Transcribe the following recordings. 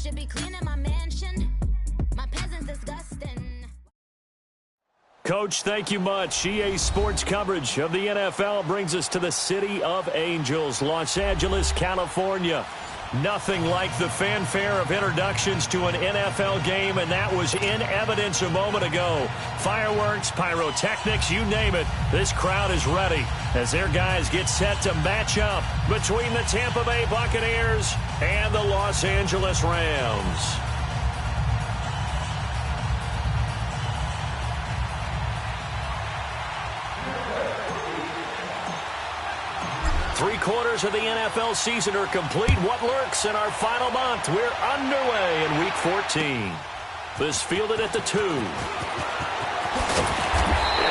should be cleaning my mansion. My peasants disgusting. Coach, thank you much. EA Sports coverage of the NFL brings us to the City of Angels, Los Angeles, California. Nothing like the fanfare of introductions to an NFL game, and that was in evidence a moment ago. Fireworks, pyrotechnics, you name it. This crowd is ready as their guys get set to match up between the Tampa Bay Buccaneers and the Los Angeles Rams. Three-quarters of the NFL season are complete. What lurks in our final month? We're underway in Week 14. This fielded at the 2. And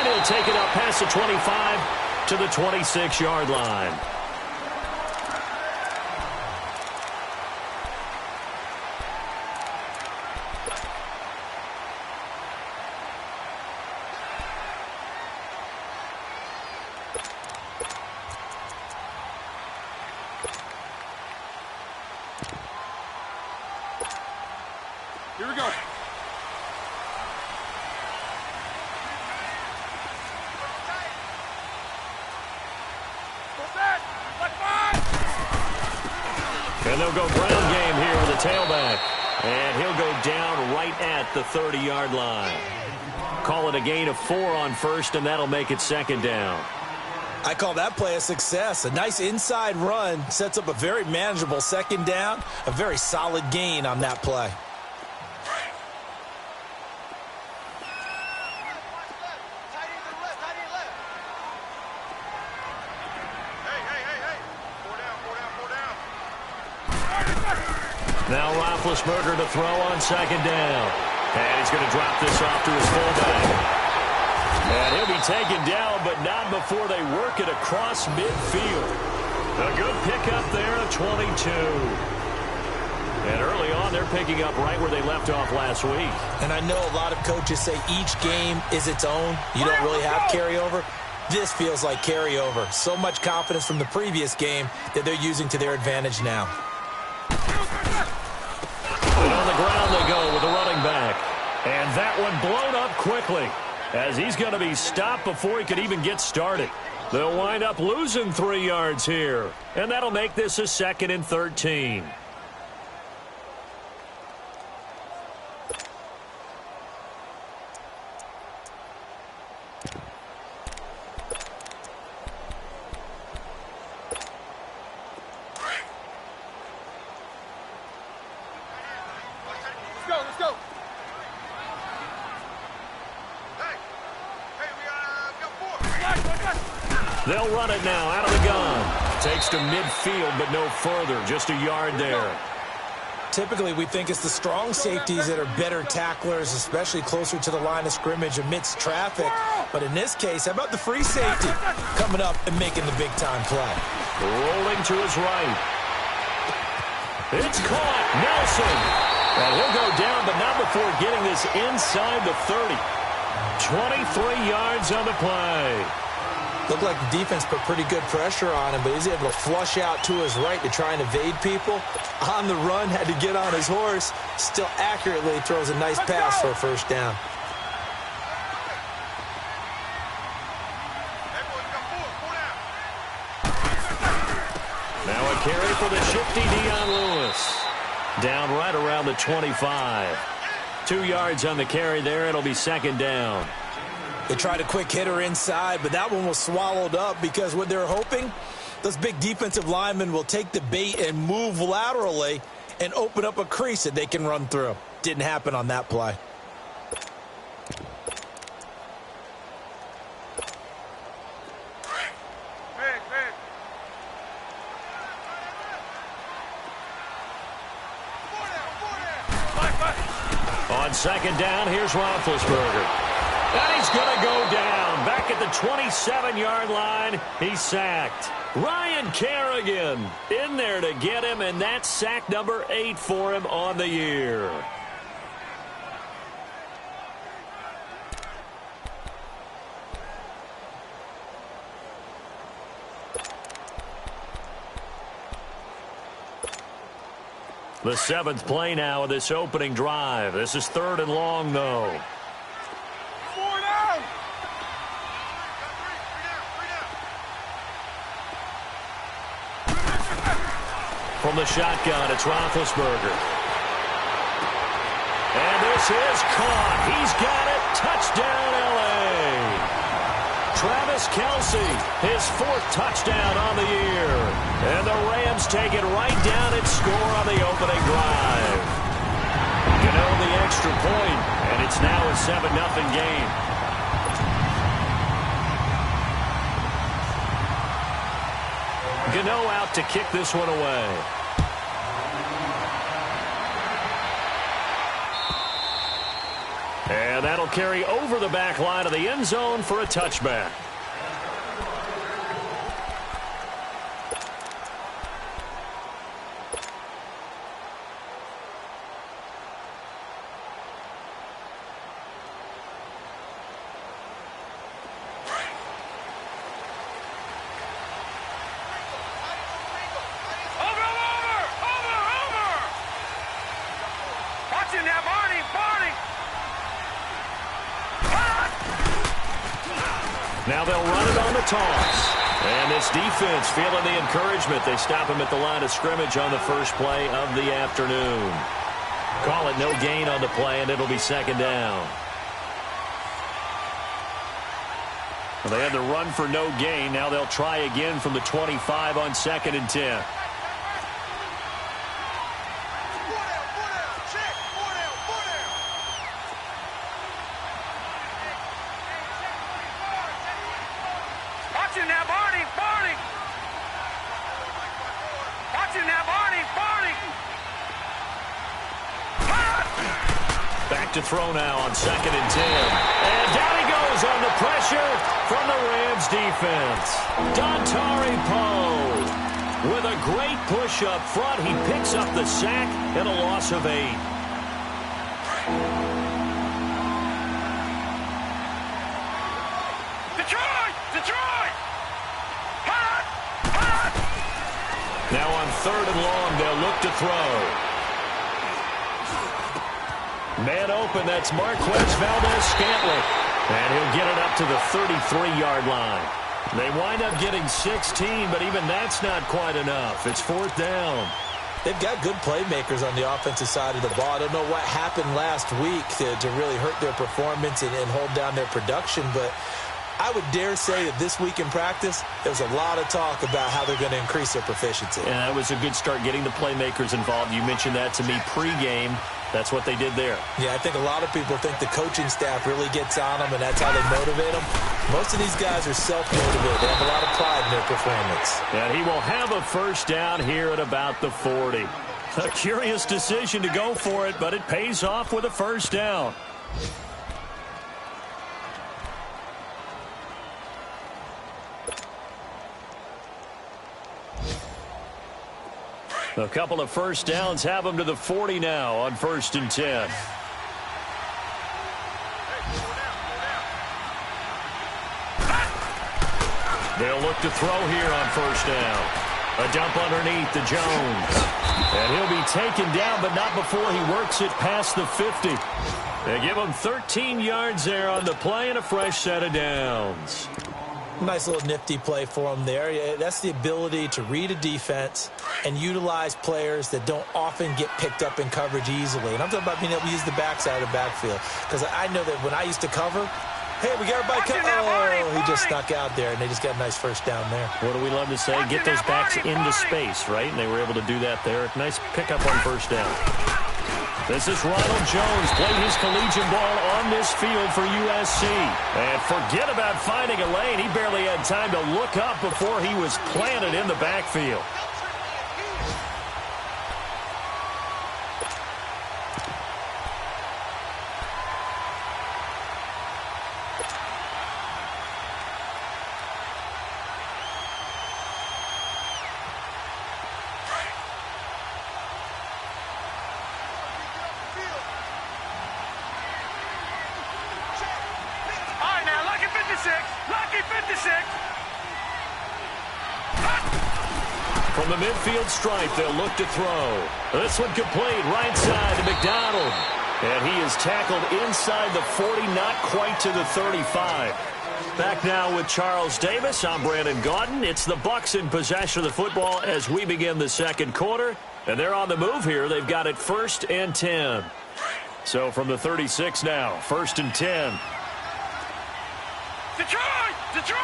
he'll take it up past the 25 to the 26-yard line. Here we go. And they'll go ground game here with a tailback. And he'll go down right at the 30-yard line. Call it a gain of 4 on first, and that'll make it second down. I call that play a success. A nice inside run sets up a very manageable second down. A very solid gain on that play. Now Roethlisberger to throw on second down. And he's going to drop this off to his fullback. And he'll be taken down, but not before they work it across midfield. A good pickup there at 22. And early on, they're picking up right where they left off last week. And I know a lot of coaches say each game is its own. You don't really have carryover. This feels like carryover. So much confidence from the previous game that they're using to their advantage now. And on the ground they go with the running back. And that one blown up quickly as he's going to be stopped before he could even get started. They'll wind up losing 3 yards here. And that'll make this a 2nd and 13. Let's go. They'll run it now out of the gun. Takes to midfield, but no further. Just a yard there. Typically, we think it's the strong safeties that are better tacklers, especially closer to the line of scrimmage amidst traffic. But in this case, how about the free safety coming up and making the big-time play? Rolling to his right. It's caught. Nelson. And he'll go down, but not before getting this inside the 30. 23 yards on the play. Looked like the defense put pretty good pressure on him, but he's able to flush out to his right to try and evade people. On the run, had to get on his horse. Still accurately throws a nice pass for a first down. Now a carry for the shifty Dion Lewis. Down right around the 25. 2 yards on the carry there. It'll be second down. They tried a quick hitter inside, but that one was swallowed up because what they're hoping, those big defensive linemen will take the bait and move laterally and open up a crease that they can run through. Didn't happen on that play. On second down, here's Roethlisberger. And he's going to go down. Back at the 27-yard line, he's sacked. Ryan Kerrigan in there to get him, and that's sack number 8 for him on the year. The 7th play now of this opening drive. This is 3rd and long, though. 4 down. From the shotgun, it's Roethlisberger. And this is caught. He's got it. Touchdown, L.A. Travis Kelce, his 4th touchdown on the year. And the Rams take it right down and score on the opening drive. Gano the extra point, and it's now a 7-0 game. Gano out to kick this one away. And that'll carry over the back line of the end zone for a touchback. Now they'll run it on the toss. And this defense feeling the encouragement. They stop him at the line of scrimmage on the first play of the afternoon. Call it no gain on the play, and it'll be 2nd down. Well, they had the run for no gain. Now they'll try again from the 25 on 2nd and 10. Back to throw now on 2nd and 10. And down he goes on the pressure from the Rams defense. Dontari Poe with a great push up front. He picks up the sack and a loss of 8. Detroit! Now on 3rd and long, they'll look to throw. Man open, that's Marquez Valdez-Scantling. And he'll get it up to the 33-yard line. They wind up getting 16, but even that's not quite enough. It's 4th down. They've got good playmakers on the offensive side of the ball. I don't know what happened last week to really hurt their performance and hold down their production, but I would dare say that this week in practice, there's a lot of talk about how they're going to increase their proficiency. And that was a good start getting the playmakers involved. You mentioned that to me pregame. That's what they did there. Yeah, I think a lot of people think the coaching staff really gets on them, and that's how they motivate them. Most of these guys are self-motivated. They have a lot of pride in their performance. And he will have a 1st down here at about the 40. A curious decision to go for it, but it pays off with a 1st down. A couple of 1st downs have them to the 40 now on 1st and 10. They'll look to throw here on 1st down. A dump underneath to Jones. And he'll be taken down, but not before he works it past the 50. They give him 13 yards there on the play and a fresh set of downs. Nice little nifty play for him there. That's the ability to read a defense and utilize players that don't often get picked up in coverage easily. And I'm talking about being able to use the backside of the backfield. Because I know that when I used to cover, hey, we got everybody covered. Oh, he just snuck out there, and they just got a nice 1st down there. What do we love to say? Get those backs into space, right? And they were able to do that there. Nice pickup on 1st down. This is Ronald Jones, played his collegiate ball on this field for USC. And forget about finding a lane. He barely had time to look up before he was planted in the backfield. From the midfield stripe, they'll look to throw. This one complete, right side to McDonald. And he is tackled inside the 40, not quite to the 35. Back now with Charles Davis. I'm Brandon Gaudin. It's the Bucs in possession of the football as we begin the second quarter. And they're on the move here. They've got it 1st and 10. So from the 36 now, 1st and 10. Detroit! Detroit!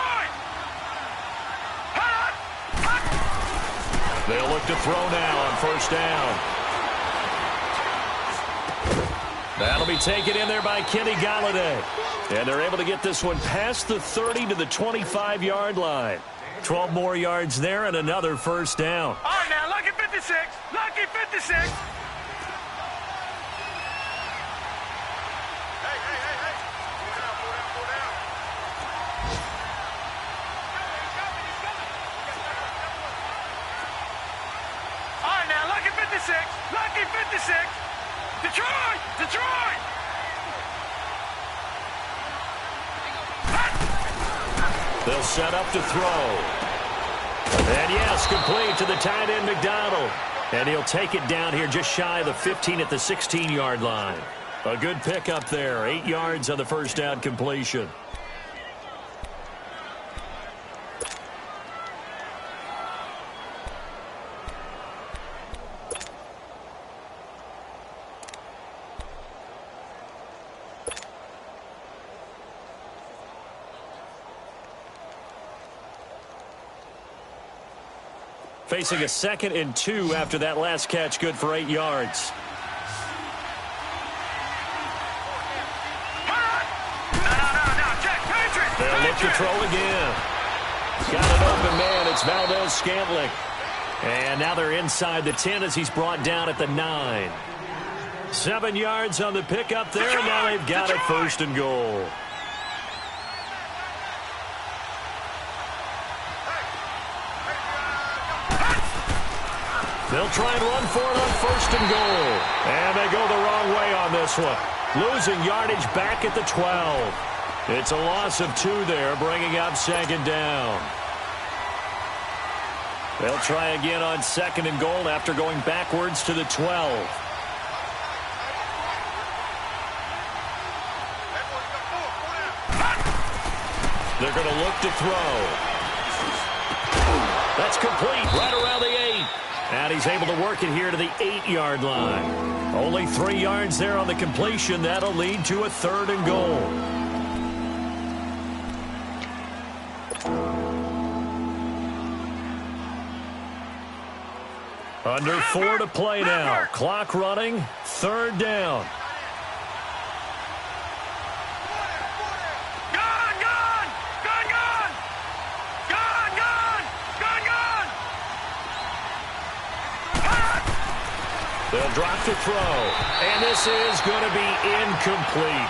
They'll look to throw now on 1st down. That'll be taken in there by Kenny Galladay. And they're able to get this one past the 30 to the 25-yard line. 12 more yards there and another 1st down. All right, now, lucky 56. Lucky 56. Hey. Pull down. All right, now, lucky 56. Lucky 56. Detroit! They'll set up to throw. And yes, complete to the tight end McDonald. And he'll take it down here just shy of the 15 at the 16-yard line. A good pickup there. 8 yards on the 1st down completion. Facing a 2nd and 2 after that last catch, good for 8 yards. They'll look to throw again. Got an open man. It's Valdez-Scantling. And now they're inside the 10 as he's brought down at the 9. 7 yards on the pickup there, and now they've got it 1st and goal. They'll try and run for it on 1st and goal. And they go the wrong way on this one. Losing yardage back at the 12. It's a loss of 2 there, bringing up 2nd down. They'll try again on 2nd and goal after going backwards to the 12. They're going to look to throw. That's complete right around the 8. And he's able to work it here to the 8-yard line. Only 3 yards there on the completion. That'll lead to a 3rd and goal. Under 4 to play now. Clock running. 3rd down. They'll drop to throw. And this is going to be incomplete.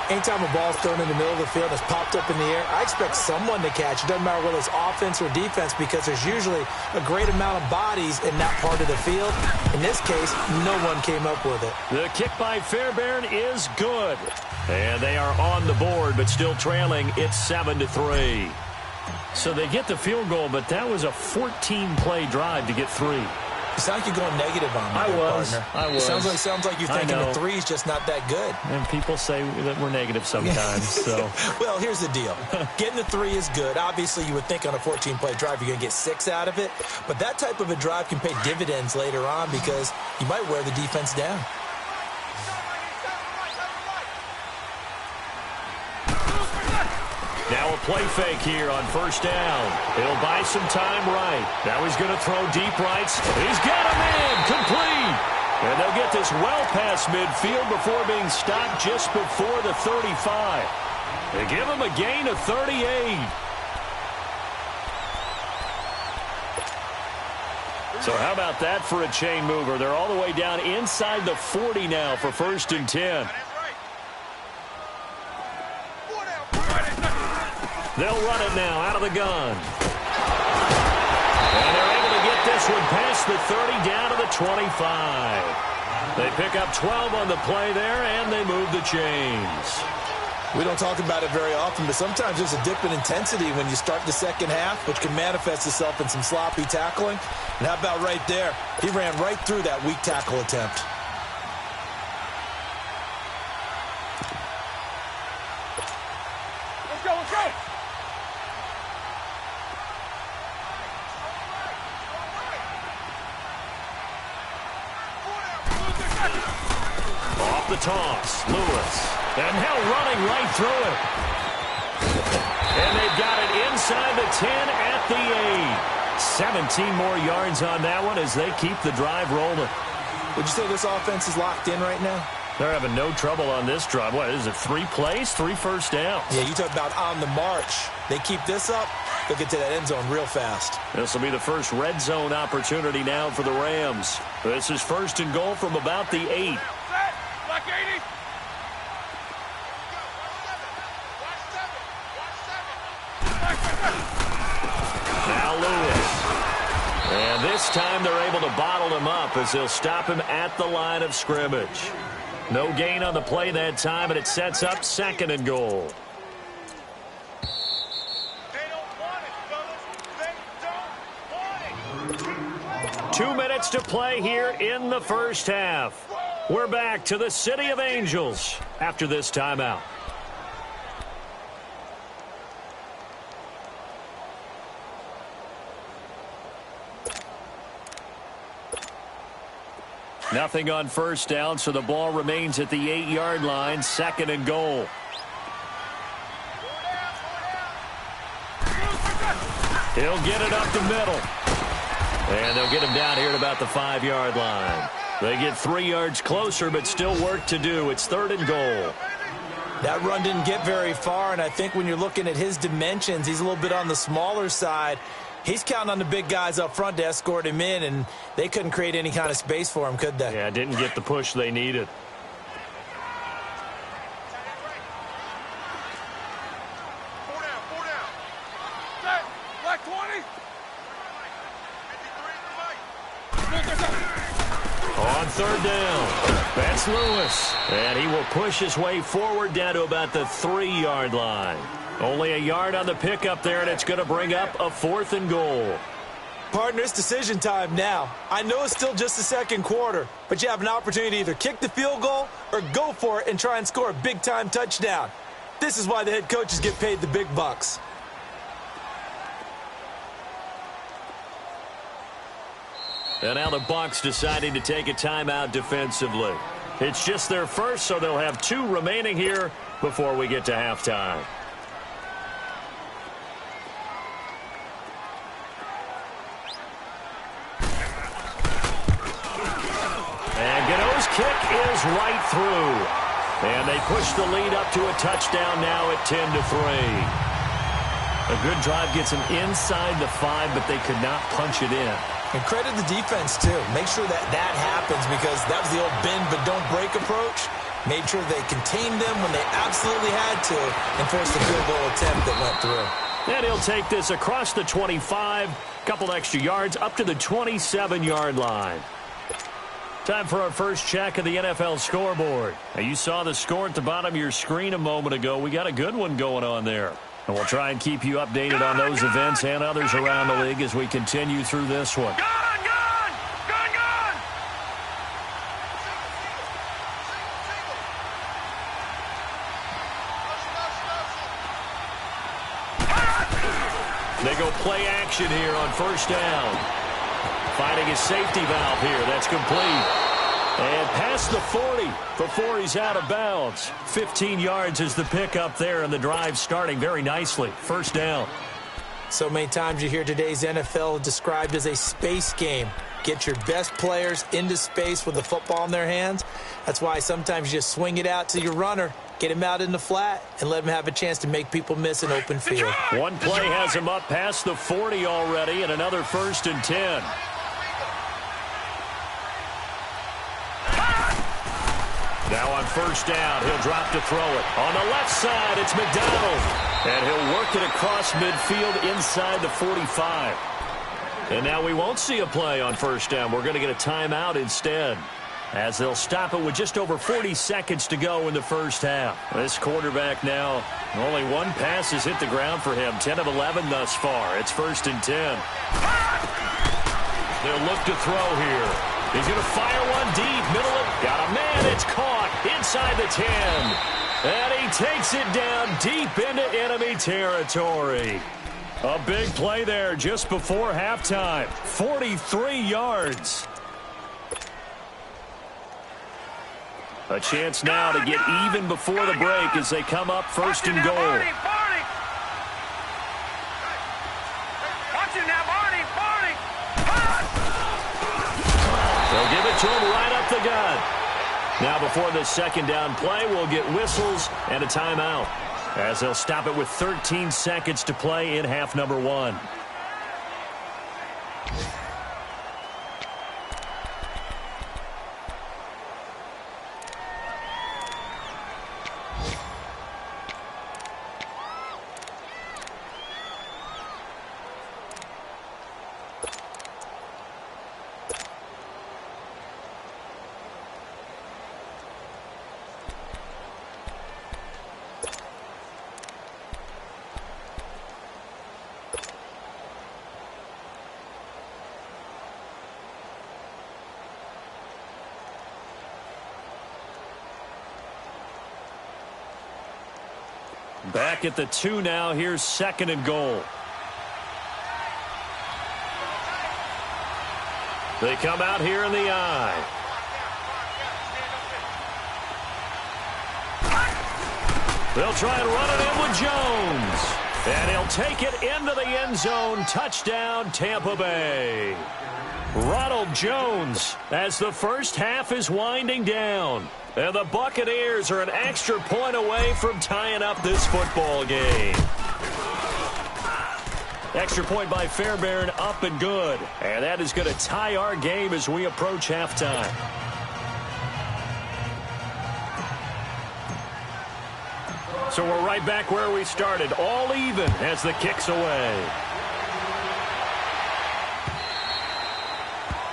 Anytime a ball's thrown in the middle of the field that's popped up in the air, I expect someone to catch. It doesn't matter whether it's offense or defense because there's usually a great amount of bodies in that part of the field. In this case, no one came up with it. The kick by Fairbairn is good. And they are on the board, but still trailing. It's 7-3. So they get the field goal, but that was a 14-play drive to get 3. You sound like you're going negative on me, partner. I was. Sounds like you're thinking the 3 is just not that good. And people say that we're negative sometimes. So, well, here's the deal. Getting the 3 is good. Obviously, you would think on a 14-play drive you're going to get 6 out of it. But that type of a drive can pay dividends later on because you might wear the defense down. Now a play fake here on 1st down. He'll buy some time right. Now he's going to throw deep rights. He's got him in. Complete. And they'll get this well past midfield before being stopped just before the 35. They give him a gain of 38. So how about that for a chain mover? They're all the way down inside the 40 now for 1st and 10. They'll run it now out of the gun. And they're able to get this one past the 30 down to the 25. They pick up 12 on the play there, and they move the chains. We don't talk about it very often, but sometimes there's a dip in intensity when you start the second half, which can manifest itself in some sloppy tackling. And how about right there? He ran right through that weak tackle attempt. Let's go, let's go! Off the toss, Lewis. And Hill running right through it. And they've got it inside the 10 at the 8. 17 more yards on that one as they keep the drive rolling. Would you say this offense is locked in right now? They're having no trouble on this drive. What is it, 3 plays, 3 first downs? Yeah, you talk about on the march. They keep this up, they'll get to that end zone real fast. This will be the first red zone opportunity now for the Rams. This is 1st and goal from about the 8. Set! Black 80! Now Lewis. And this time they're able to bottle him up as they'll stop him at the line of scrimmage. No gain on the play that time, and it sets up 2nd and goal. They don't want it, fellas. They don't want it. 2 minutes to play here in the first half. We're back to the City of Angels after this timeout. Nothing on first down, so the ball remains at the 8-yard line, 2nd and goal. He'll get it up the middle. And they'll get him down here at about the 5-yard line. They get 3 yards closer, but still work to do. It's 3rd and goal. That run didn't get very far, and I think when you're looking at his dimensions, he's a little bit on the smaller side. He's counting on the big guys up front to escort him in, and they couldn't create any kind of space for him, could they? Yeah, didn't get the push they needed. Four down. Set! Black 20! On 3rd down, that's Lewis. And he will push his way forward down to about the 3-yard line. Only a yard on the pickup there, and it's going to bring up a 4th and goal. Partner, it's decision time now. I know it's still just the second quarter, but you have an opportunity to either kick the field goal or go for it and try and score a big-time touchdown. This is why the head coaches get paid the big bucks. And now the Bucs deciding to take a timeout defensively. It's just their first, so they'll have 2 remaining here before we get to halftime. And Gano's kick is right through. And they push the lead up to a touchdown now at 10-3. A good drive gets them inside the 5, but they could not punch it in. And credit the defense, too. Make sure that happens, because that was the old bend but don't break approach. Made sure they contained them when they absolutely had to and forced the field goal attempt that went through. And he'll take this across the 25, couple extra yards up to the 27-yard line. Time for our first check of the NFL scoreboard. Now, you saw the score at the bottom of your screen a moment ago. We got a good one going on there. And we'll try and keep you updated on those events and others around the league as we continue through this one. Gone! They go play action here on first down. Finding his safety valve here. That's complete. And past the 40 before he's out of bounds. 15 yards is the pickup there, and the drive starting very nicely. First down. So many times you hear today's NFL described as a space game. Get your best players into space with the football in their hands. That's why sometimes you just swing it out to your runner, get him out in the flat, and let him have a chance to make people miss an open field. One play has him up past the 40 already, and another 1st and 10. Now on first down, he'll drop to throw it. On the left side, it's McDonald. And he'll work it across midfield inside the 45. And now we won't see a play on first down. We're going to get a timeout instead. as they'll stop it with just over 40 seconds to go in the first half. This quarterback now, only one pass has hit the ground for him. 10 of 11 thus far. It's 1st and 10. They'll look to throw here. He's going to fire one deep. Middle of, got a man. It's caught inside the 10. And he takes it down deep into enemy territory. A big play there just before halftime. 43 yards. A chance now to get even before the break as they come up 1st and goal. Watch it now, Barney. They'll give it to him right up the gut. Now before the 2nd down play, we'll get whistles and a timeout, as they'll stop it with 13 seconds to play in half number 1. Back at the 2 now. Here's 2nd and goal. They come out here in the eye. They'll try and run it in with Jones. And he'll take it into the end zone. Touchdown, Tampa Bay. Ronald Jones as the first half is winding down. And the Buccaneers are an extra point away from tying up this football game. Extra point by Fairbairn, up and good. And that is going to tie our game as we approach halftime. So we're right back where we started, all even as the kick's away.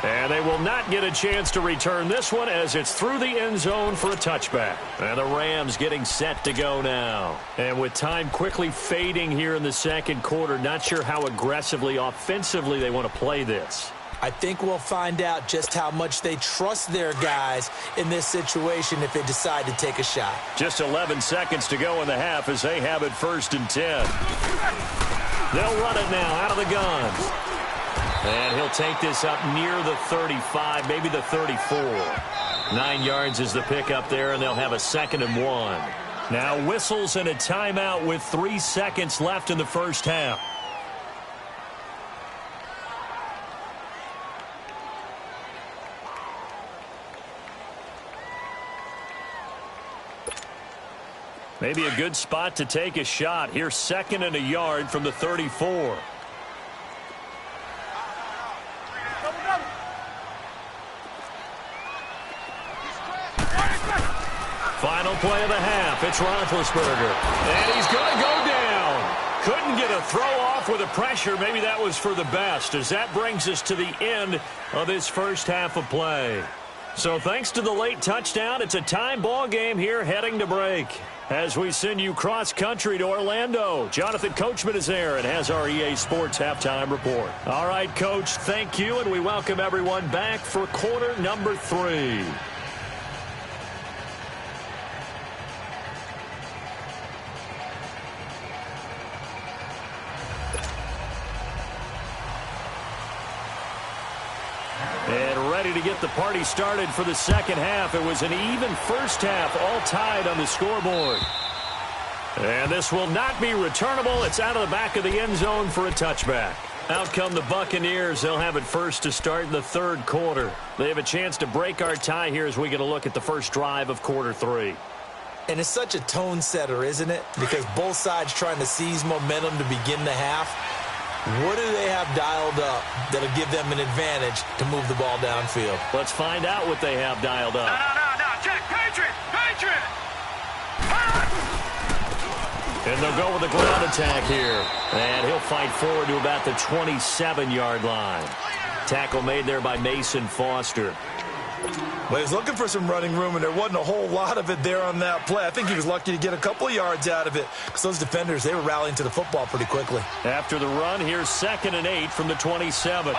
And they will not get a chance to return this one as it's through the end zone for a touchback. And the Rams getting set to go now. And with time quickly fading here in the 2nd quarter, not sure how aggressively, offensively they want to play this. I think we'll find out just how much they trust their guys in this situation if they decide to take a shot. Just 11 seconds to go in the half as they have it 1st and 10. They'll run it now out of the gun. And he'll take this up near the 35, maybe the 34. 9 yards is the pickup there, and they'll have a 2nd and 1. Now whistles and a timeout with 3 seconds left in the first half. Maybe a good spot to take a shot. Here's 2nd and a yard from the 34. Final play of the half. It's Roethlisberger. And he's going to go down. Couldn't get a throw off with the pressure. Maybe that was for the best, as that brings us to the end of this first half of play. So thanks to the late touchdown, it's a tie ball game here heading to break. As we send you cross-country to Orlando, Jonathan Coachman is there and has our EA Sports halftime report. All right, Coach, thank you, and we welcome everyone back for quarter number 3. And ready to get the party started for the second half. It was an even first half, all tied on the scoreboard. And this will not be returnable. It's out of the back of the end zone for a touchback. Out come the Buccaneers. They'll have it first to start in the third quarter. They have a chance to break our tie here as we get a look at the first drive of quarter 3. And it's such a tone setter, isn't it? Because both sides trying to seize momentum to begin the half. What do they have dialed up that'll give them an advantage to move the ball downfield? Let's find out what they have dialed up. No. Check. Patriot. And they'll go with a ground attack here. And he'll fight forward to about the 27-yard line. Tackle made there by Mason Foster. Well, he was looking for some running room, and there wasn't a whole lot of it there on that play. I think he was lucky to get a couple of yards out of it because those defenders, they were rallying to the football pretty quickly. After the run, here's 2nd and 8 from the 27.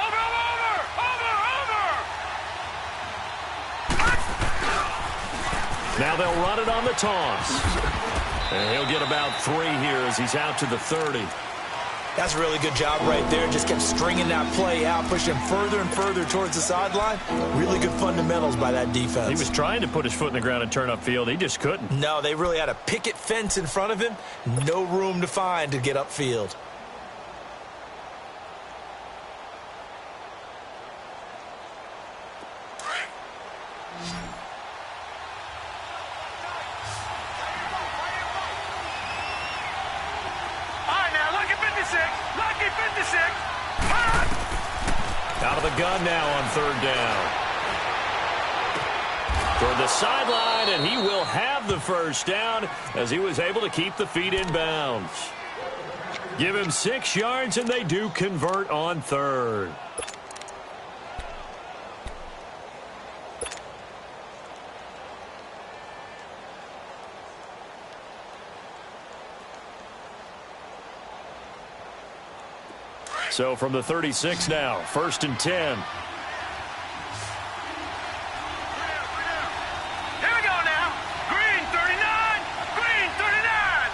Now they'll run it on the toss. And he'll get about 3 here as he's out to the 30. That's a really good job right there. Just kept stringing that play out, pushing him further and further towards the sideline. Really good fundamentals by that defense. He was trying to put his foot in the ground and turn upfield. He just couldn't. No, they really had a picket fence in front of him. No room to find to get upfield. Out of the gun now on 3rd down. Toward the sideline, and he will have the 1st down as he was able to keep the feet in bounds. Give him 6 yards, and they do convert on 3rd. So from the 36 now, 1st and 10. Here we go now. Green 39. Green 39.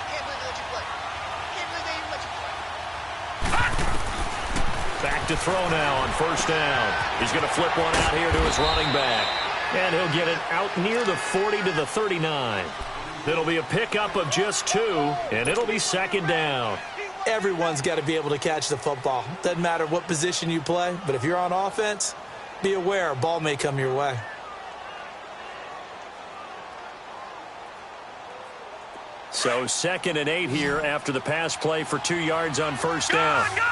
Can't believe they let you play. Can't believe they even let you play. Back to throw now on 1st down. He's going to flip one out here to his running back. And he'll get it out near the 40 to the 39. It'll be a pickup of just 2, and it'll be 2nd down. Everyone's got to be able to catch the football. Doesn't matter what position you play, but if you're on offense, be aware a ball may come your way. So 2nd and 8 here after the pass play for 2 yards on 1st down. Gun!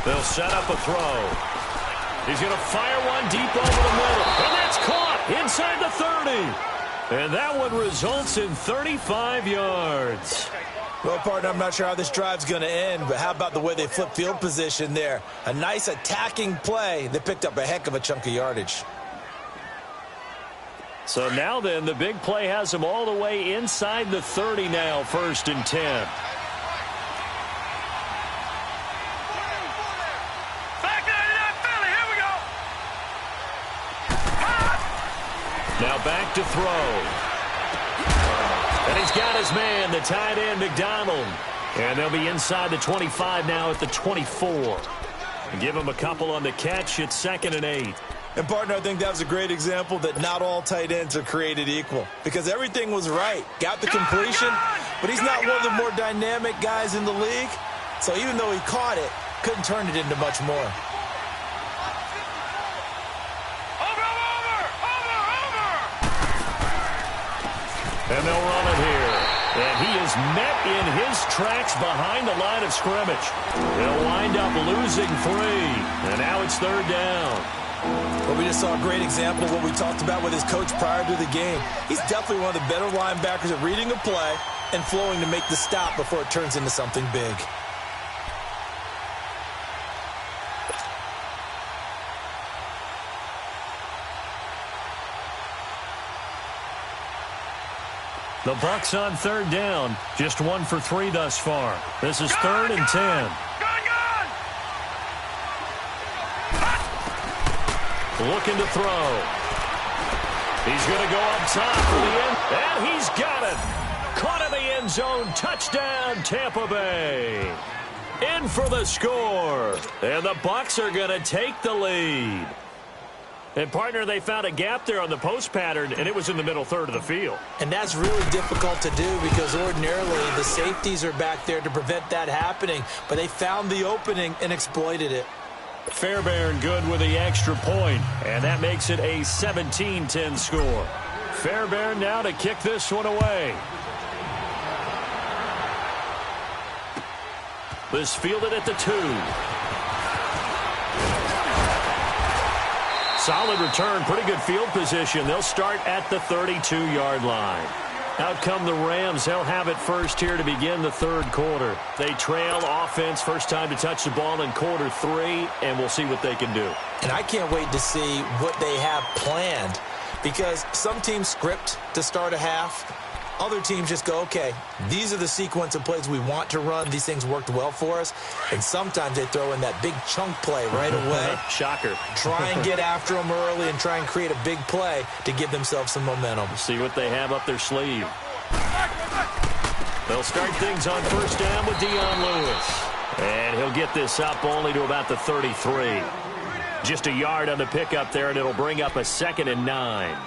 They'll set up a throw. He's going to fire one deep over the middle. And that's caught inside the 30. And that one results in 35 yards. Well, partner, I'm not sure how this drive's going to end, but how about the way they flip field position there? A nice attacking play. They picked up a heck of a chunk of yardage. So now then, the big play has them all the way inside the 30 now, 1st and 10. Now back to throw. And he's got his man, the tight end, McDonald. And they'll be inside the 25 now at the 24. And give him a couple on the catch. It's 2nd and 8. And, partner, I think that was a great example that not all tight ends are created equal. Because everything was right. Got the completion, but he's not one of the more dynamic guys in the league. So even though he caught it, couldn't turn it into much more. And they'll run it here. And he is met in his tracks behind the line of scrimmage. They'll wind up losing 3. And now it's 3rd down. Well, we just saw a great example of what we talked about with his coach prior to the game. He's definitely one of the better linebackers at reading a play and flowing to make the stop before it turns into something big. The Bucs on 3rd down. Just 1 for 3 thus far. This is 3rd and 10. Looking to throw. He's going to go up top for the end. And he's got it. Caught in the end zone. Touchdown, Tampa Bay. In for the score. And the Bucs are going to take the lead. And, partner, they found a gap there on the post pattern, and it was in the middle 3rd of the field. And that's really difficult to do because ordinarily the safeties are back there to prevent that happening. But they found the opening and exploited it. Fairbairn good with the extra point, and that makes it a 17-10 score. Fairbairn now to kick this one away. This fielded at the 2. Solid return, pretty good field position. They'll start at the 32-yard line. Out come the Rams. They'll have it first here to begin the third quarter. They trail offense, first time to touch the ball in quarter 3, and we'll see what they can do. And I can't wait to see what they have planned, because some teams script to start a half. Other teams just go, okay, these are the sequence of plays we want to run. These things worked well for us. And sometimes they throw in that big chunk play right away. Shocker. Try and get after them early and try and create a big play to give themselves some momentum. See what they have up their sleeve. They'll start things on first down with Dion Lewis. And he'll get this up only to about the 33. Just a yard on the pickup there, and it'll bring up a 2nd and 9.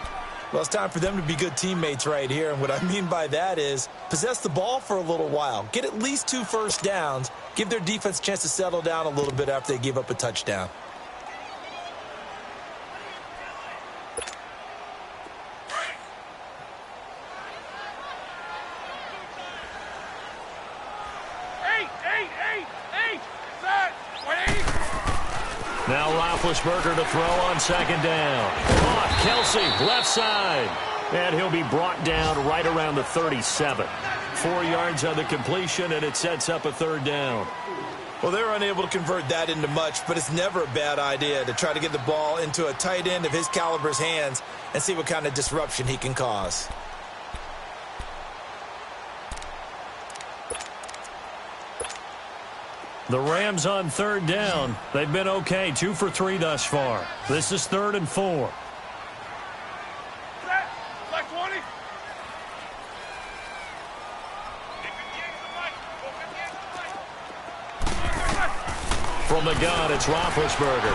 Well, it's time for them to be good teammates right here. And what I mean by that is possess the ball for a little while. Get at least 2 first downs. Give their defense a chance to settle down a little bit after they give up a touchdown. Now Roethlisberger to throw on 2nd down. Off Kelsey, left side. And he'll be brought down right around the 37. 4 yards on the completion, and it sets up a 3rd down. Well, they're unable to convert that into much, but it's never a bad idea to try to get the ball into a tight end of his caliber's hands and see what kind of disruption he can cause. The Rams on 3rd down. They've been okay, 2 for 3 thus far. This is 3rd and 4. From the gun, it's Roethlisberger.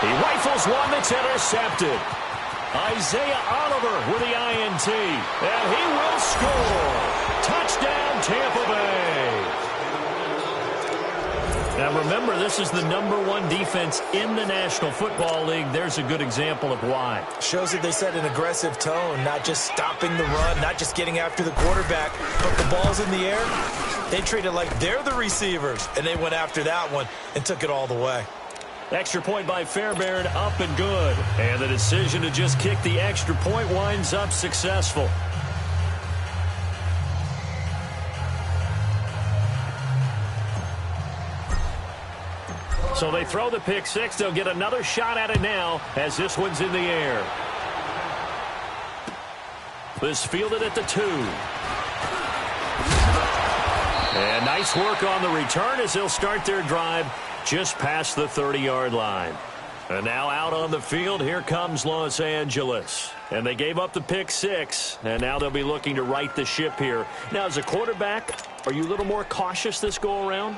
He rifles one that's intercepted. Isaiah Oliver with the INT. And he will score. Touchdown, Tampa Bay. Now remember, this is the #1 defense in the National Football League. There's a good example of why. Shows that they set an aggressive tone, not just stopping the run, not just getting after the quarterback, but the ball's in the air. They treat it like they're the receivers, and they went after that one and took it all the way. Extra point by Fairbairn, up and good. And the decision to just kick the extra point winds up successful. So they throw the pick 6. They'll get another shot at it now as this one's in the air. This fielded at the 2. And nice work on the return as they'll start their drive just past the 30-yard line. And now out on the field, here comes Los Angeles. And they gave up the pick 6, and now they'll be looking to right the ship here. Now, as a quarterback, are you a little more cautious this go-around?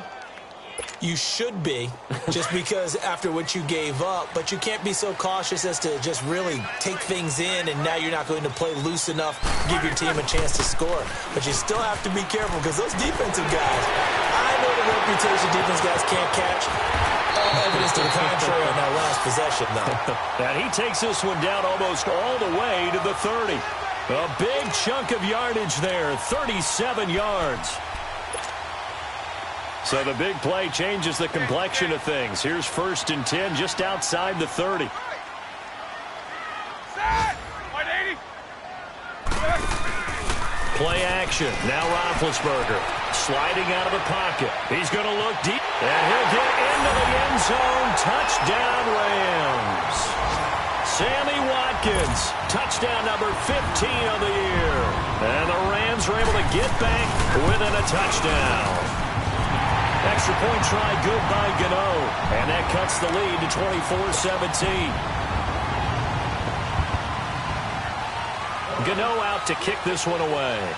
You should be, just because after what you gave up, but you can't be so cautious as to just really take things in, and now you're not going to play loose enough to give your team a chance to score. But you still have to be careful, because those defensive guys, I know the reputation defense guys can't catch. All evidence to the contrary on that last possession, though. And he takes this one down almost all the way to the 30. A big chunk of yardage there, 37 yards. So the big play changes the complexion of things. Here's 1st and 10 just outside the 30. Play action. Now Roethlisberger sliding out of the pocket. He's going to look deep. And he'll get into the end zone. Touchdown, Rams. Sammy Watkins. Touchdown number 15 of the year. And the Rams are able to get back within a touchdown. Extra point try good by Gano. And that cuts the lead to 24-17. Gano out to kick this one away.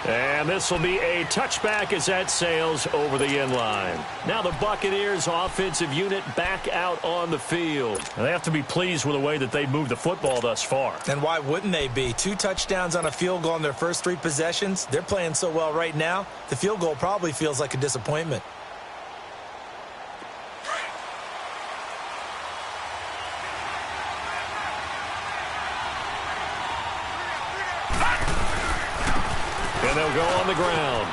And this will be a touchback as that sails over the end line. Now the Buccaneers offensive unit back out on the field. And they have to be pleased with the way that they moved the football thus far. And why wouldn't they be? 2 touchdowns on a field goal in their first 3 possessions. They're playing so well right now, the field goal probably feels like a disappointment. And they'll go on the ground.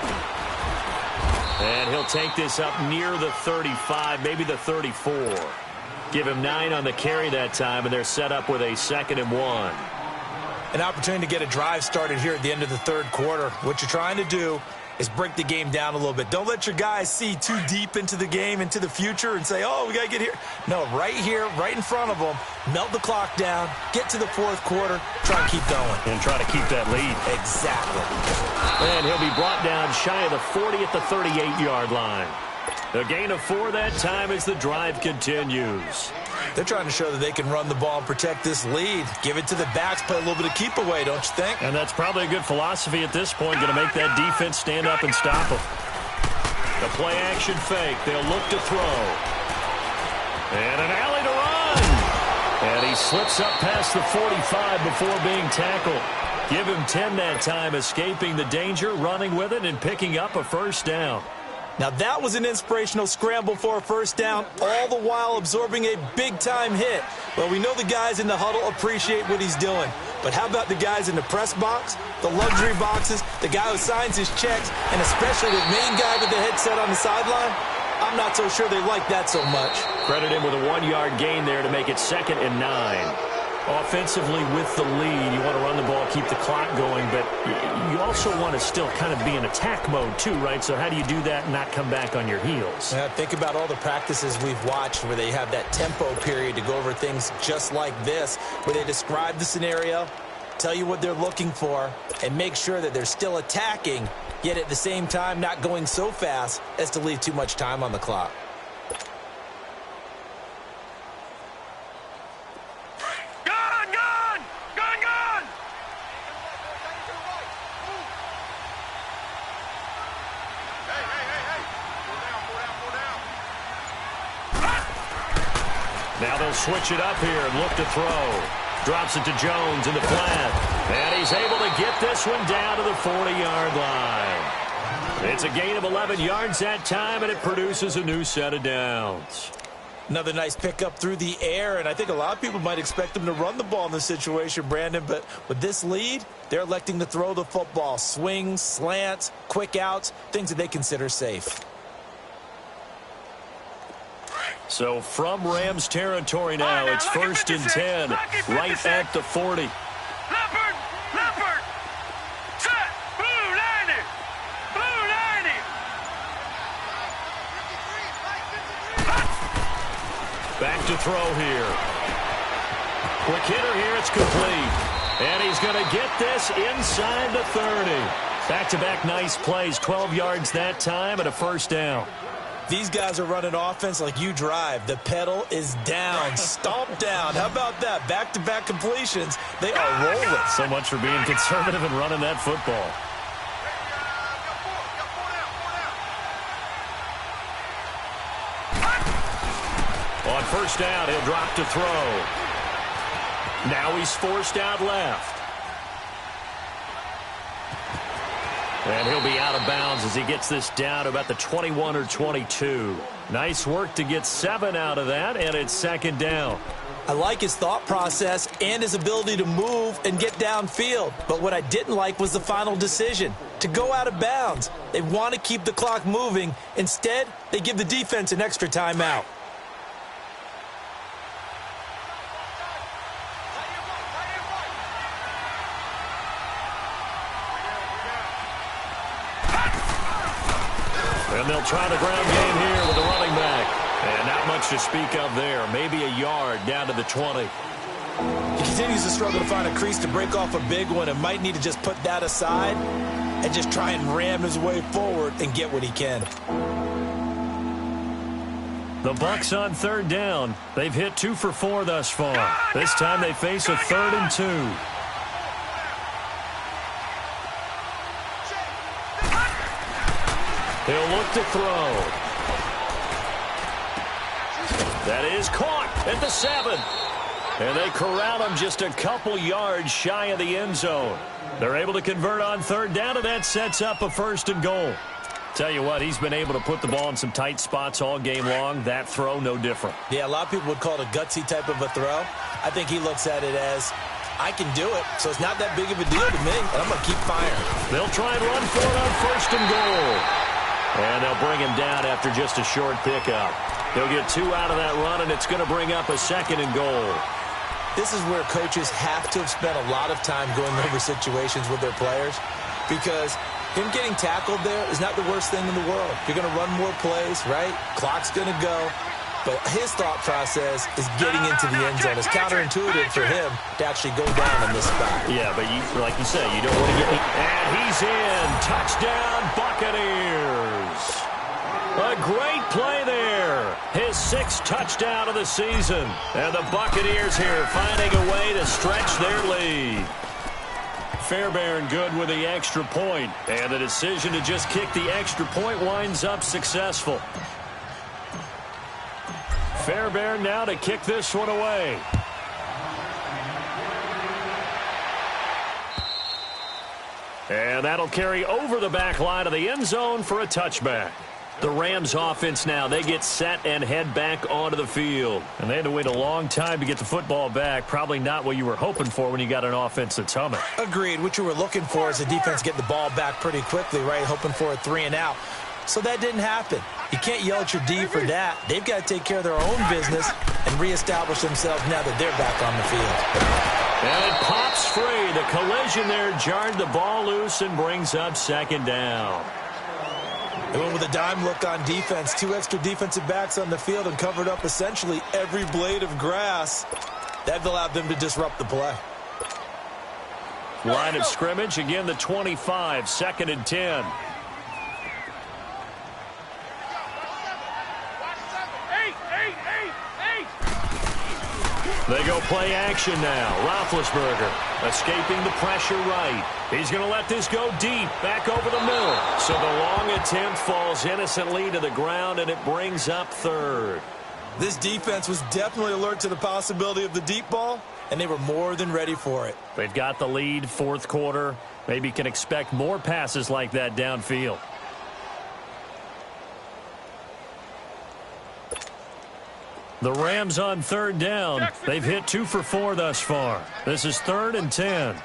And he'll take this up near the 35, maybe the 34. Give him 9 on the carry that time, and they're set up with a 2nd and 1. An opportunity to get a drive started here at the end of the third quarter. What you're trying to do is break the game down a little bit. Don't let your guys see too deep into the game, into the future, and say, oh, we got to get here. No, right here, right in front of them, melt the clock down, get to the fourth quarter, try and keep going. And try to keep that lead. Exactly. And he'll be brought down shy of the 40 at the 38-yard line. A gain of 4 that time as the drive continues. They're trying to show that they can run the ball and protect this lead. Give it to the backs, play a little bit of keep away, don't you think? And that's probably a good philosophy at this point, going to make that defense stand up and stop them. The play-action fake. They'll look to throw. And an alley to run. And he slips up past the 45 before being tackled. Give him 10 that time, escaping the danger, running with it, and picking up a first down. Now that was an inspirational scramble for a first down, all the while absorbing a big-time hit. Well, we know the guys in the huddle appreciate what he's doing. But how about the guys in the press box, the luxury boxes, the guy who signs his checks, and especially the main guy with the headset on the sideline? I'm not so sure they like that so much. Credit him with a 1-yard gain there to make it 2nd and 9. Offensively with the lead, you want to run the ball, keep the clock going, but you also want to still kind of be in attack mode too, right? So how do you do that and not come back on your heels? Yeah, think about all the practices we've watched where they have that tempo period to go over things just like this, where they describe the scenario, tell you what they're looking for, and make sure that they're still attacking, yet at the same time not going so fast as to leave too much time on the clock. Now they'll switch it up here and look to throw. Drops it to Jones in the flat. And he's able to get this one down to the 40-yard line. It's a gain of 11 yards that time, and it produces a new set of downs. Another nice pickup through the air, and I think a lot of people might expect them to run the ball in this situation, Brandon, but with this lead, they're electing to throw the football. Swings, slants, quick outs, things that they consider safe. So from Rams territory now, it's 1st and 10, right at the 40. Leopard, set, blue 90, blue 90. Back to throw here. Quick hitter here, it's complete. And he's going to get this inside the 30. Back-to-back nice plays, 12 yards that time and a first down. These guys are running offense like you drive. The pedal is down, stomped down. How about that? Back-to-back completions. They are rolling. So much for being conservative and running that football. On first down, he'll drop to throw. Now he's forced out left. And he'll be out of bounds as he gets this down about the 21 or 22. Nice work to get 7 out of that, and it's 2nd down. I like his thought process and his ability to move and get downfield. But what I didn't like was the final decision, to go out of bounds. They want to keep the clock moving. Instead, they give the defense an extra timeout. And they'll try the ground game here with the running back. And not much to speak of there. Maybe a yard down to the 20. He continues to struggle to find a crease to break off a big one and might need to just put that aside and just try and ram his way forward and get what he can. The Bucs on 3rd down. They've hit 2 for 4 thus far. This time they face a 3rd and 2. He'll look to throw. That is caught at the 7. And they corral him just a couple yards shy of the end zone. They're able to convert on 3rd down, and that sets up a 1st and goal. Tell you what, he's been able to put the ball in some tight spots all game long. That throw, no different. Yeah, a lot of people would call it a gutsy type of a throw. I think he looks at it as, I can do it, so it's not that big of a deal to me, and I'm going to keep firing. They'll try and run for it on 1st and goal. And they'll bring him down after just a short pickup. He'll get 2 out of that run, and it's going to bring up a 2nd and goal. This is where coaches have to have spent a lot of time going over situations with their players, because him getting tackled there is not the worst thing in the world. You're going to run more plays, right? Clock's going to go. But his thought process is getting into the end zone. It's counterintuitive for him to actually go down in this spot. Yeah, but like you say, you don't want to get... And he's in. Touchdown, Buccaneers. A great play there. His 6th touchdown of the season. And the Buccaneers here finding a way to stretch their lead. Fairbairn good with the extra point. And the decision to just kick the extra point winds up successful. Fairbairn now to kick this one away. And that'll carry over the back line of the end zone for a touchback. The Rams offense now, they get set and head back onto the field. And they had to wait a long time to get the football back. Probably not what you were hoping for when you got an offense that's humming. Agreed. What you were looking for is the defense get the ball back pretty quickly, right? Hoping for a 3 and out. So that didn't happen. You can't yell at your D for that. They've got to take care of their own business and reestablish themselves now that they're back on the field. And it pops free. The collision there jarred the ball loose and brings up 2nd down. They went with a dime look on defense. 2 extra defensive backs on the field and covered up essentially every blade of grass. That allowed them to disrupt the play. Line of scrimmage, again the 25, 2nd and 10. They go play action now. Roethlisberger escaping the pressure right. He's going to let this go deep, back over the middle. So the long attempt falls innocently to the ground, and it brings up 3rd. This defense was definitely alert to the possibility of the deep ball, and they were more than ready for it. They've got the lead, 4th quarter. Maybe can expect more passes like that downfield. The Rams on 3rd down. They've hit 2 for 4 thus far. This is 3rd and 10.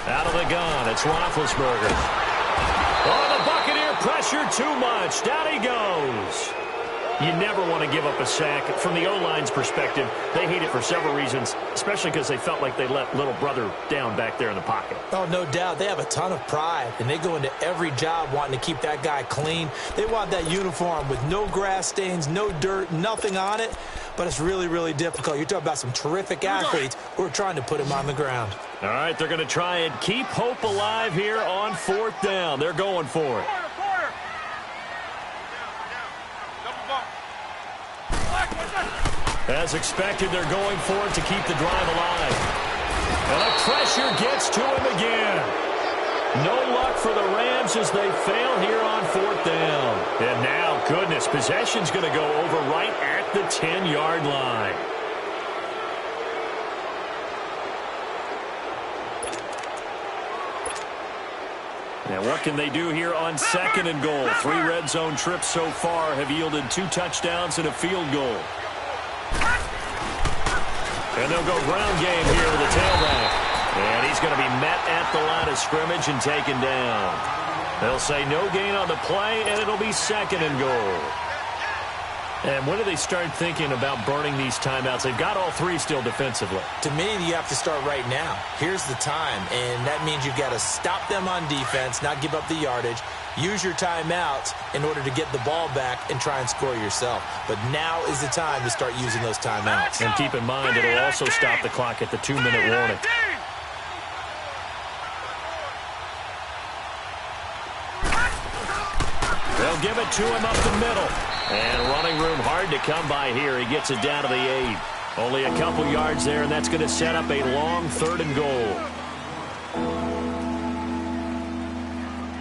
Out of the gun, it's Roethlisberger. Oh, the Buccaneer pressure too much. Down he goes. You never want to give up a sack. From the O-line's perspective, they hate it for several reasons, especially because they felt like they let little brother down back there in the pocket. Oh, no doubt. They have a ton of pride, and they go into every job wanting to keep that guy clean. They want that uniform with no grass stains, no dirt, nothing on it, but it's really, really difficult. You're talking about some terrific athletes who are trying to put him on the ground. All right, they're going to try and keep hope alive here on 4th down. They're going for it. As expected, they're going for it to keep the drive alive. And the pressure gets to him again. No luck for the Rams as they fail here on 4th down. And now, goodness, possession's going to go over right at the 10-yard line. Now, what can they do here on 2nd and goal? 3 red zone trips so far have yielded 2 touchdowns and a field goal. And they'll go ground game here with the tailback. And he's going to be met at the line of scrimmage and taken down. They'll say no gain on the play, and it'll be 2nd and goal. And when do they start thinking about burning these timeouts? They've got all 3 still defensively. To me, you have to start right now. Here's the time, and that means you've got to stop them on defense, not give up the yardage, use your timeouts in order to get the ball back and try and score yourself. But now is the time to start using those timeouts. And keep in mind, it'll also stop the clock at the 2-minute warning. They'll give it to him up the middle. And running room hard to come by here. He gets it down to the 8. Only a couple yards there, and that's going to set up a long 3rd and goal.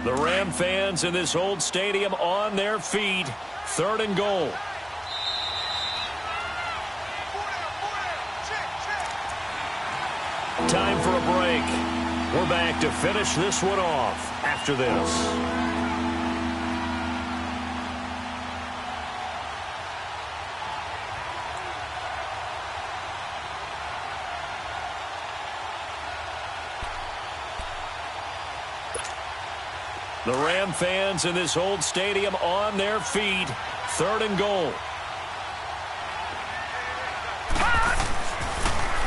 The Ram fans in this old stadium on their feet. 3rd and goal. Time for a break. We're back to finish this one off after this. The Ram fans in this old stadium on their feet. 3rd and goal.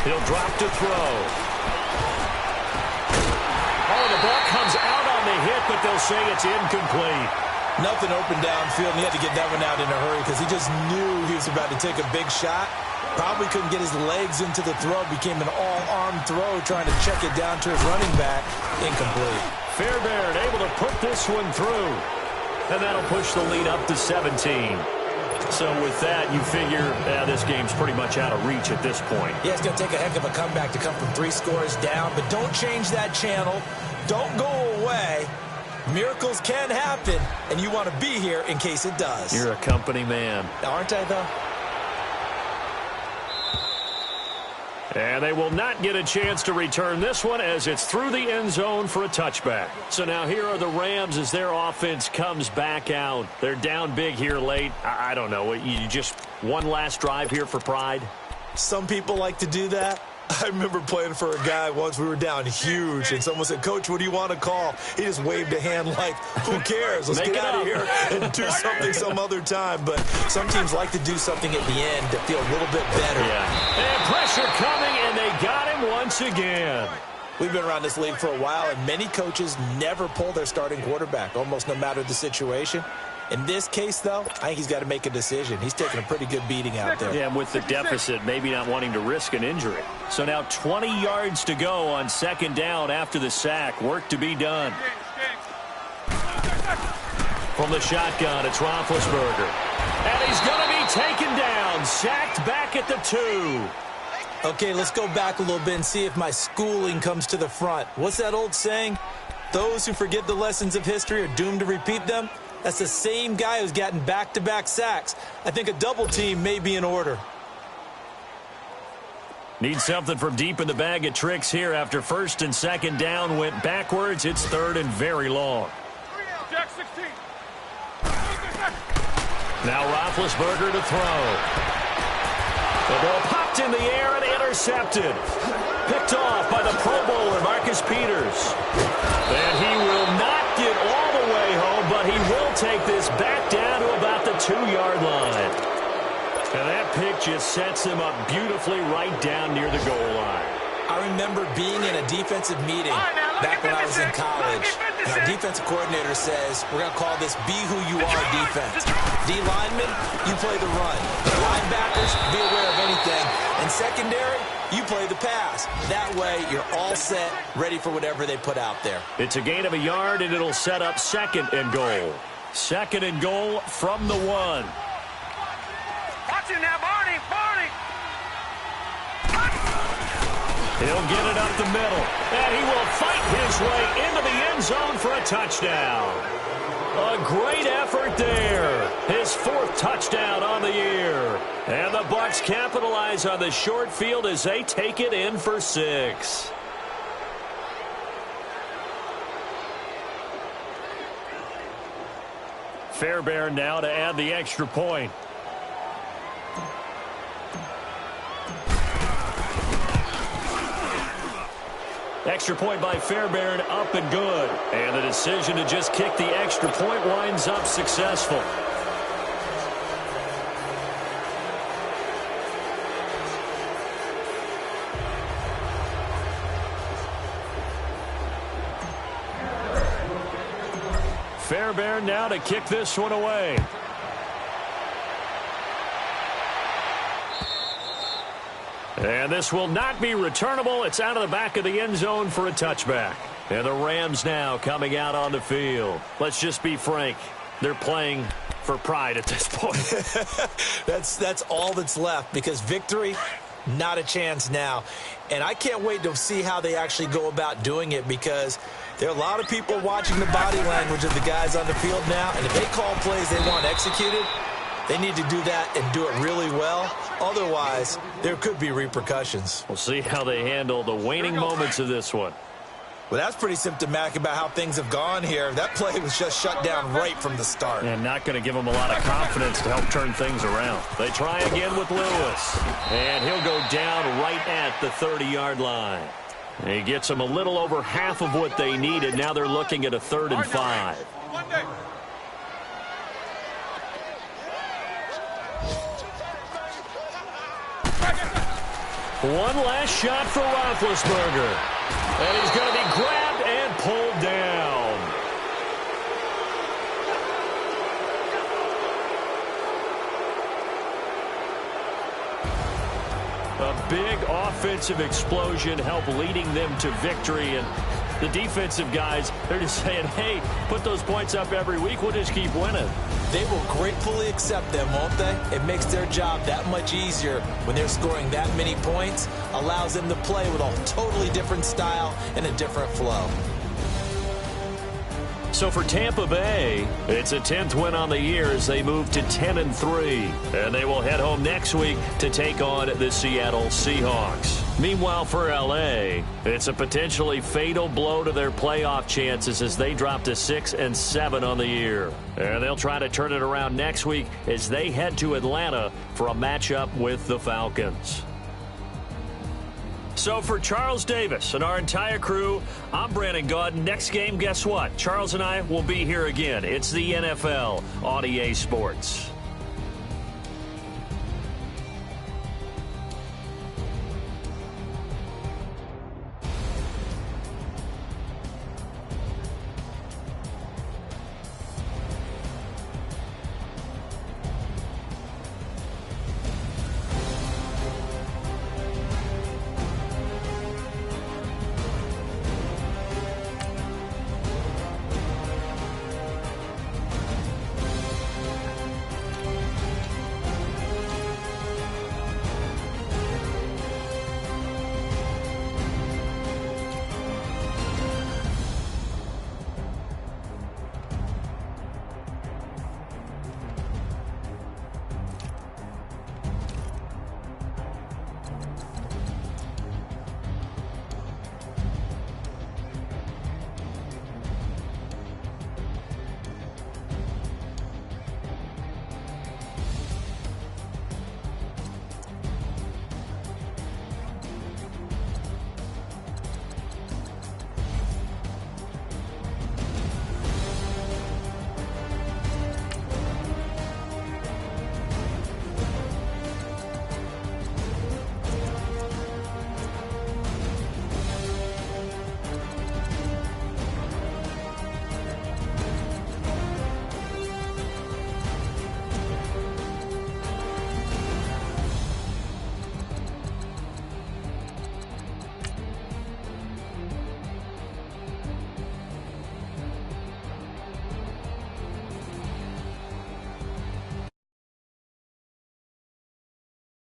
He'll drop to throw. Oh, the ball comes out on the hit, but they'll say it's incomplete. Nothing open downfield, and he had to get that one out in a hurry because he just knew he was about to take a big shot. Probably couldn't get his legs into the throw. Became an all-arm throw, trying to check it down to his running back. Incomplete. Fairbairn able to put this one through. And that'll push the lead up to 17. So with that, you figure this game's pretty much out of reach at this point. Yeah, it's going to take a heck of a comeback to come from 3 scores down. But don't change that channel. Don't go away. Miracles can happen, and you want to be here in case it does. You're a company man. Aren't I, though? And they will not get a chance to return this one as it's through the end zone for a touchback. So now here are the Rams as their offense comes back out. They're down big here late. I don't know. You just one last drive here for pride? Some people like to do that. I remember playing for a guy once. We were down huge, and someone said, "Coach, what do you want to call?" He just waved a hand like, who cares? Let's get out of here and do something some other time. But some teams like to do something at the end to feel a little bit better. Yeah. And pressure coming, and they got him once again. We've been around this league for a while, and many coaches never pull their starting quarterback, almost no matter the situation. In this case, though, I think he's got to make a decision. He's taking a pretty good beating out there. Yeah, and with the deficit, maybe not wanting to risk an injury. So now 20 yards to go on 2nd down after the sack. Work to be done. From the shotgun, it's Roethlisberger. And he's going to be taken down, sacked back at the 2. Okay, let's go back a little bit and see if my schooling comes to the front. What's that old saying? Those who forget the lessons of history are doomed to repeat them. That's the same guy who's gotten back-to-back sacks. I think a double team may be in order. Need something from deep in the bag of tricks here after 1st and 2nd down went backwards. It's 3rd and very long. Jack 16. Now Roethlisberger to throw. The ball popped in the air and intercepted. Picked off by the Pro Bowler, Marcus Peters. And he will not get all the way home, but he will take this back down to about the 2-yard line. And that pick just sets him up beautifully right down near the goal line. I remember being in a defensive meeting back when I was in college. And our defensive coordinator says, we're going to call this Be Who You Are defense. D linemen, you play the run. Linebackers, be aware of anything. And secondary, you play the pass. That way, you're all set, ready for whatever they put out there. It's a gain of a yard, and it'll set up 2nd and goal. 2nd and goal from the 1. Watch it now, Barney. Barney. He'll get it up the middle, and he will fight his way into the end zone for a touchdown. A great effort there. His 4th touchdown on the year. And the Bucs capitalize on the short field as they take it in for 6. Fairbairn now to add the extra point. Extra point by Fairbairn, up and good. And the decision to just kick the extra point winds up successful. Fairbairn now to kick this one away. And this will not be returnable. It's out of the back of the end zone for a touchback. And the Rams now coming out on the field. Let's just be frank. They're playing for pride at this point. That's all that's left, because victory, not a chance now. And I can't wait to see how they actually go about doing it, because there are a lot of people watching the body language of the guys on the field now. And if they call plays they want executed, they need to do that and do it really well. Otherwise, there could be repercussions. We'll see how they handle the waning moments of this one. Well, that's pretty symptomatic about how things have gone here. That play was just shut down right from the start. And not going to give them a lot of confidence to help turn things around. They try again with Lewis. And he'll go down right at the 30-yard line. He gets them a little over half of what they needed. Now they're looking at a 3rd and 5. One last shot for Roethlisberger. And he's going to be grabbed and pulled down. A big offensive explosion helped leading them to victory. And the defensive guys, they're just saying, hey, put those points up every week. We'll just keep winning. They will gratefully accept them, won't they? It makes their job that much easier when they're scoring that many points. Allows them to play with a totally different style and a different flow. So for Tampa Bay, it's a 10th win on the year as they move to 10-3. And they will head home next week to take on the Seattle Seahawks. Meanwhile, for L.A., it's a potentially fatal blow to their playoff chances as they drop to 6-7 on the year. And they'll try to turn it around next week as they head to Atlanta for a matchup with the Falcons. So for Charles Davis and our entire crew, I'm Brandon Gaudin. Next game, guess what? Charles and I will be here again. It's the NFL on EA Sports.